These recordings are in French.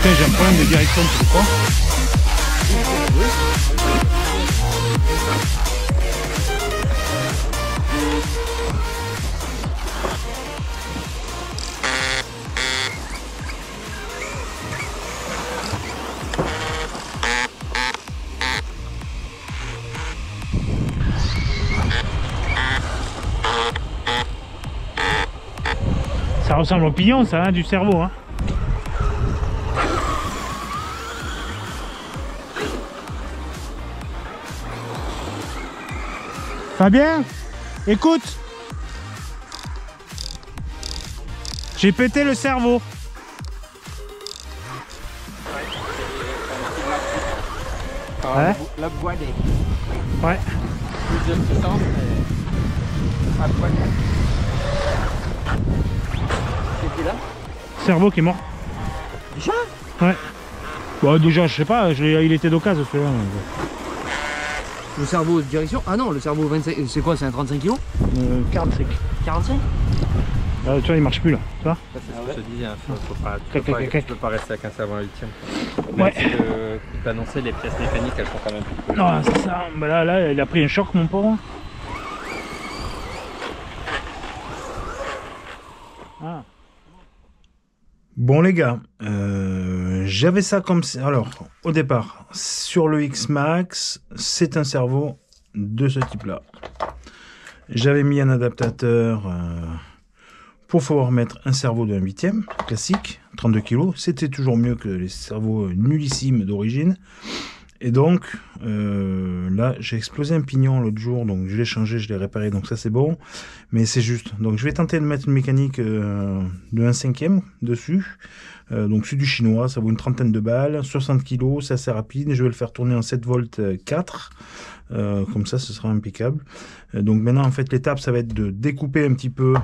Putain, j'ai un problème de direction, tu crois? Ça ressemble au pignon, ça, hein, du cerveau, hein. Fabien, écoute, j'ai pété le cerveau. Ouais. La boîte est... Ouais. Deuxième puissance, mais... La boîte. C'était là? Cerveau qui est mort. Déjà? Ouais. Bon, déjà, je sais pas, il était d'occasion celui-là. Le cerveau de direction? Ah non, le cerveau 25, c'est quoi? C'est un 35 kg? 45. 45? Tu vois, il marche plus là, tu vois. C'est ce que je te disais, hein, tu peux pas rester avec un cerveau à 8ème. Ouais. Il peut annoncer les pièces mécaniques, elles sont quand même plus. Non, c'est ça. Bah là, il a pris un choc, mon pauvre. Ah. Bon les gars, j'avais ça comme... Alors, au départ, sur le X-Max, c'est un cerveau de ce type-là. J'avais mis un adaptateur pour pouvoir mettre un cerveau de 1/8, classique, 32 kg. C'était toujours mieux que les cerveaux nullissimes d'origine. Et donc, là, j'ai explosé un pignon l'autre jour, donc je l'ai changé, je l'ai réparé, donc ça c'est bon. Mais c'est juste. Donc je vais tenter de mettre une mécanique de 1/5 dessus. Donc c'est du chinois, ça vaut une trentaine de balles, 60 kg, c'est assez rapide. Je vais le faire tourner en 7 volts 4. Comme ça, ce sera impeccable. Donc maintenant, en fait, l'étape, ça va être de découper un petit peu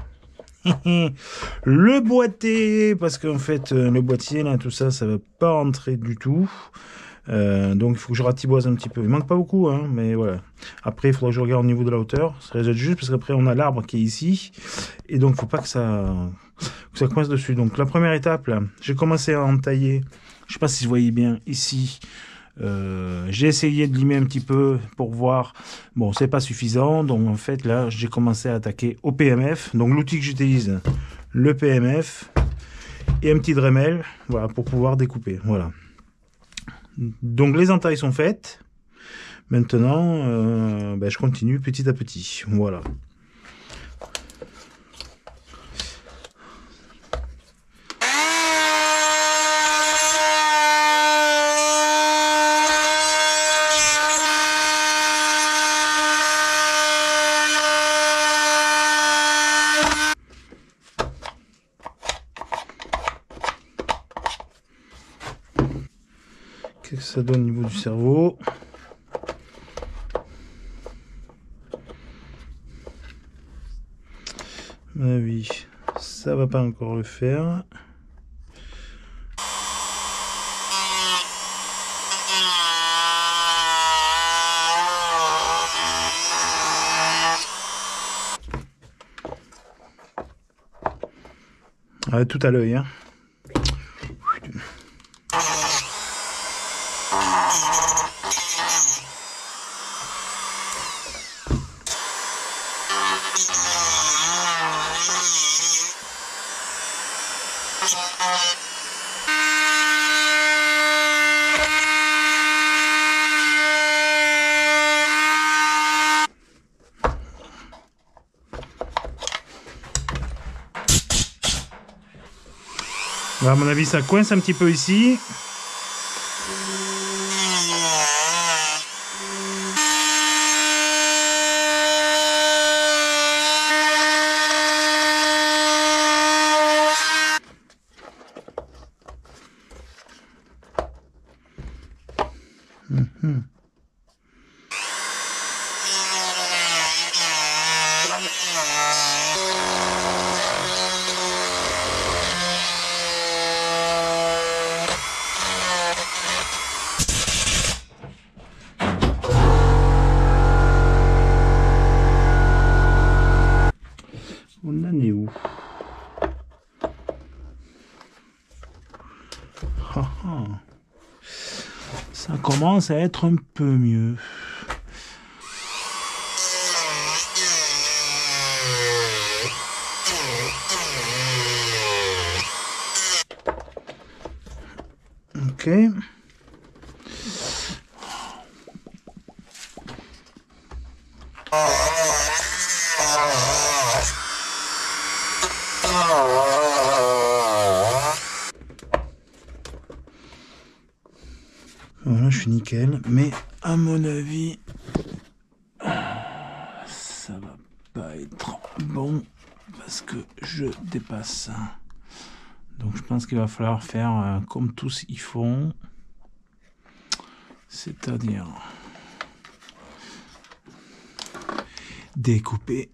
le boîtier, parce qu'en fait, le boîtier, là, tout ça, ça va pas entrer du tout. Donc il faut que je ratiboise un petit peu. Il manque pas beaucoup, hein, mais voilà. Après, il faudra que je regarde au niveau de la hauteur. Ça reste juste parce qu'après, on a l'arbre qui est ici. Et donc, il faut pas que ça coince dessus. Donc, la première étape, là, j'ai commencé à entailler. Je sais pas si vous voyez bien ici. J'ai essayé de limer un petit peu pour voir. Bon, c'est pas suffisant. Donc, en fait, là, j'ai commencé à attaquer au PMF. Donc, l'outil que j'utilise, le PMF et un petit Dremel, voilà, pour pouvoir découper. Voilà. Donc les entailles sont faites. Maintenant, je continue petit à petit. Voilà. Qu'est-ce que ça donne au niveau du cerveau? Ah oui, ça va pas encore le faire. Ah, tout à l'œil, hein. À mon avis, ça coince un petit peu ici. Ah, ah. Ça commence à être un peu mieux. Ok. Voilà, je suis nickel, mais à mon avis, ça va pas être bon parce que je dépasse. Donc je pense qu'il va falloir faire comme tous ils font, c'est-à-dire découper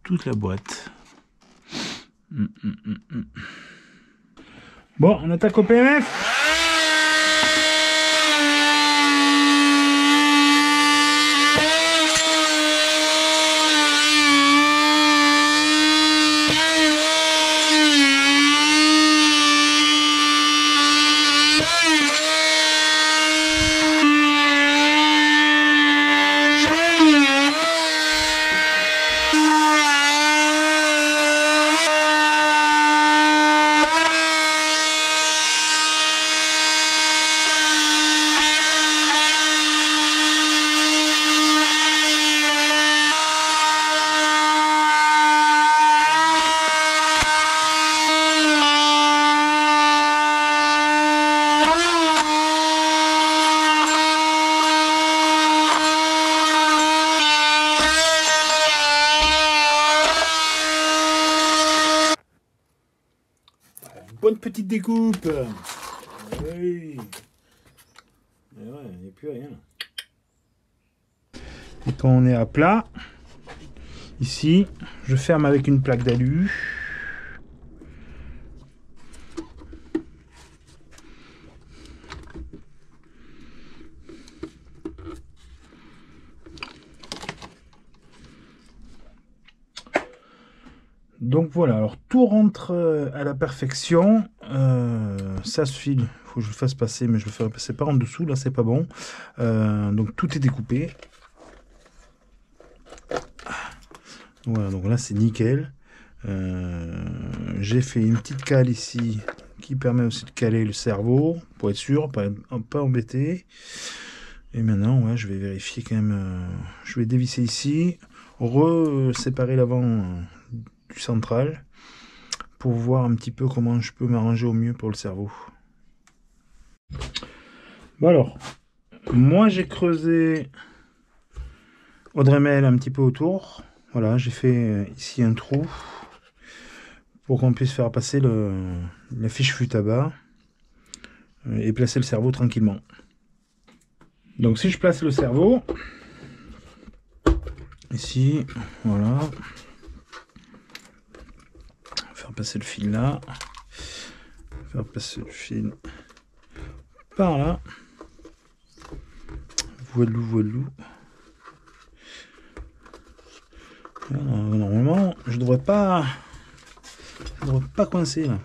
toute la boîte. Bon, on attaque au PMF. Bonne petite découpe. Oui. Et ouais, il n'y a plus rien. Et quand on est à plat, ici, je ferme avec une plaque d'alu. Donc voilà, alors tout rentre à la perfection. Ça suffit, il faut que je le fasse passer, mais je le ferai passer par en dessous, là c'est pas bon. Donc tout est découpé. Voilà, donc là c'est nickel. J'ai fait une petite cale ici qui permet aussi de caler le cerveau pour être sûr, pas embêté. Et maintenant, ouais, je vais vérifier quand même. Je vais dévisser ici, séparer l'avant du central pour voir un petit peu comment je peux m'arranger au mieux pour le cerveau. Bon alors, moi j'ai creusé au Dremel un petit peu autour. Voilà, j'ai fait ici un trou pour qu'on puisse faire passer la fiche flûte à bas et placer le cerveau tranquillement. Donc si je place le cerveau ici, voilà, faire passer le fil là, faire passer le fil par là, voilou voilou. Normalement je devrais pas coincer là.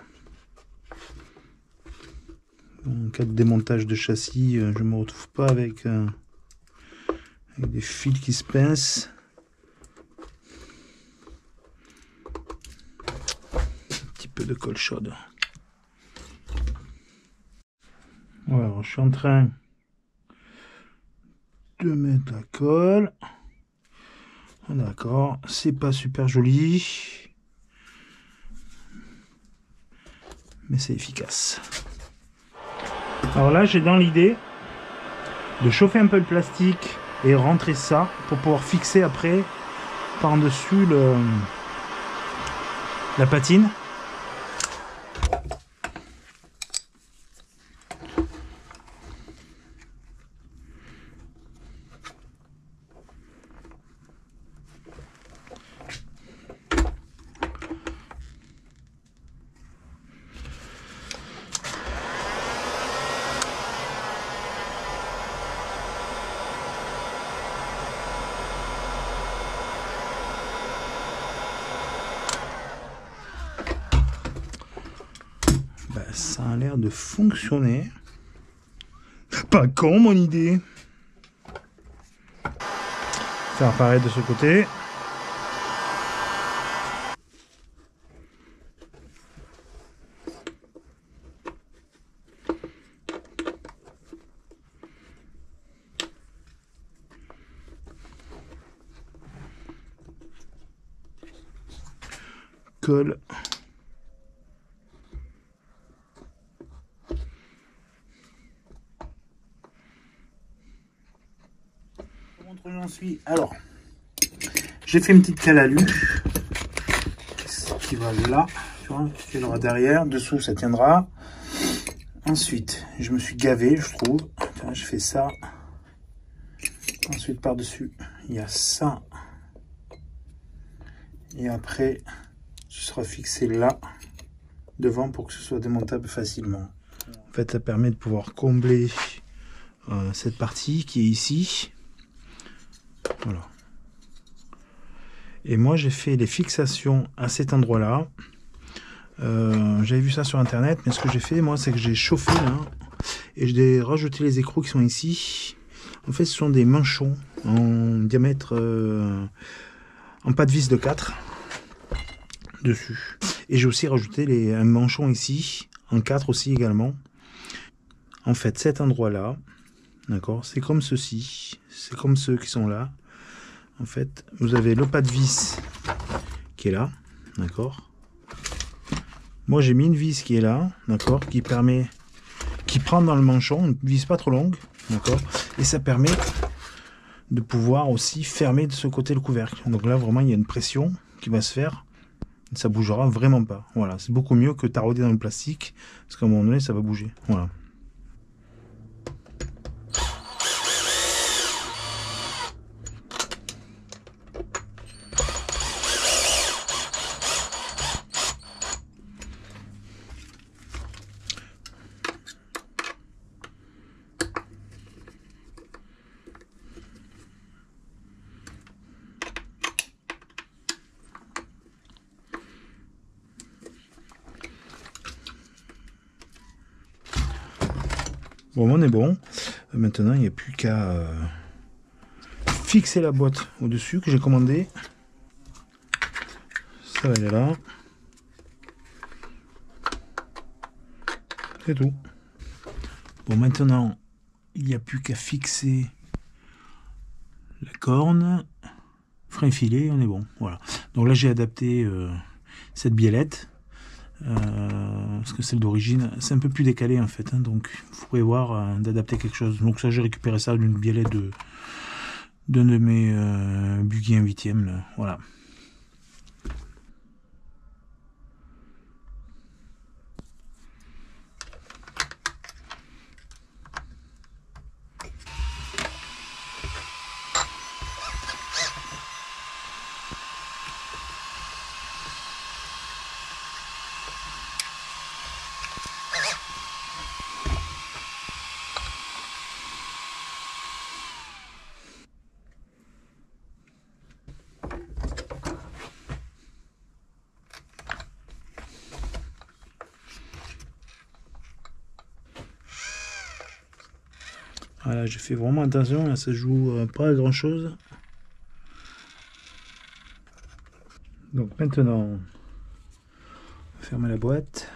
En cas de démontage de châssis, je me retrouve pas avec des fils qui se pincent. Un petit peu de colle chaude. Voilà, alors je suis en train de mettre la colle. D'accord, c'est pas super joli, mais c'est efficace. Alors là, j'ai dans l'idée de chauffer un peu le plastique et rentrer ça pour pouvoir fixer après par-dessus la patine. Ça a l'air de fonctionner. Pas con mon idée. Faire pareil de ce côté. Colle. J'en suis. Alors, j'ai fait une petite cale alu qui va là, tu vois, qui tiendra derrière. Dessous, ça tiendra. Ensuite, je me suis gavé, je trouve. Je fais ça. Ensuite, par-dessus, il y a ça. Et après, ce sera fixé là, devant, pour que ce soit démontable facilement. En fait, ça permet de pouvoir combler cette partie qui est ici. Voilà. Et moi, j'ai fait les fixations à cet endroit-là. J'avais vu ça sur internet, mais ce que j'ai fait, moi, c'est que j'ai chauffé là et j'ai rajouté les écrous qui sont ici. En fait, ce sont des manchons en diamètre, en pas de vis de 4 dessus. Et j'ai aussi rajouté un manchon ici, en 4 aussi également. En fait, cet endroit-là, d'accord, c'est comme ceci, c'est comme ceux qui sont là. En fait, vous avez le pas de vis qui est là, d'accord. Moi, j'ai mis une vis qui est là, d'accord, qui prend dans le manchon, une vis pas trop longue, d'accord, et ça permet de pouvoir aussi fermer de ce côté le couvercle. Donc là, vraiment, il y a une pression qui va se faire, ça bougera vraiment pas. Voilà, c'est beaucoup mieux que tarauder dans le plastique, parce qu'à un moment donné, ça va bouger. Voilà. Bon, on est bon. Maintenant, il n'y a plus qu'à fixer la boîte au-dessus que j'ai commandé. Ça va aller là. C'est tout. Bon, maintenant, il n'y a plus qu'à fixer la corne. Frein filé, on est bon. Voilà. Donc là, j'ai adapté cette biellette. Parce que celle d'origine c'est un peu plus décalé en fait, hein, donc vous pouvez voir d'adapter quelque chose. Donc ça, j'ai récupéré ça d'une biellette d'un de mes buggy 1/8, là. Voilà. Voilà, j'ai fait vraiment attention, là ça joue pas à grand chose. Donc maintenant, on va fermer la boîte.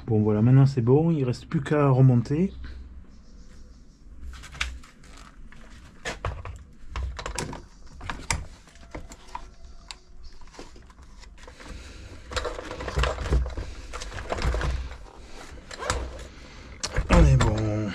Bon voilà, maintenant c'est bon, il reste plus qu'à remonter. On est bon.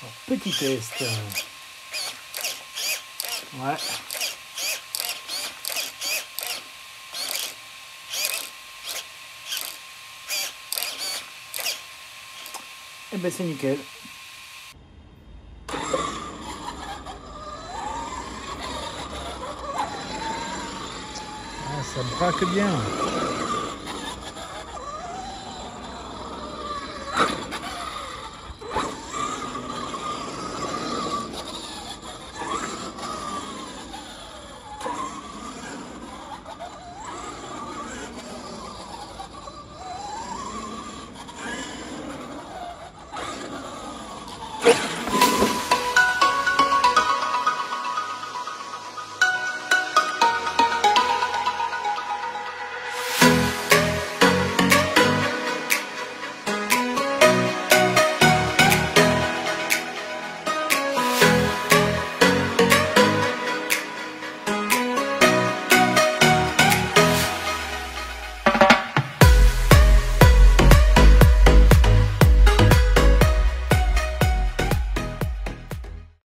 Alors, petit test. Ouais. Et ben c'est nickel. Ah, ça braque bien.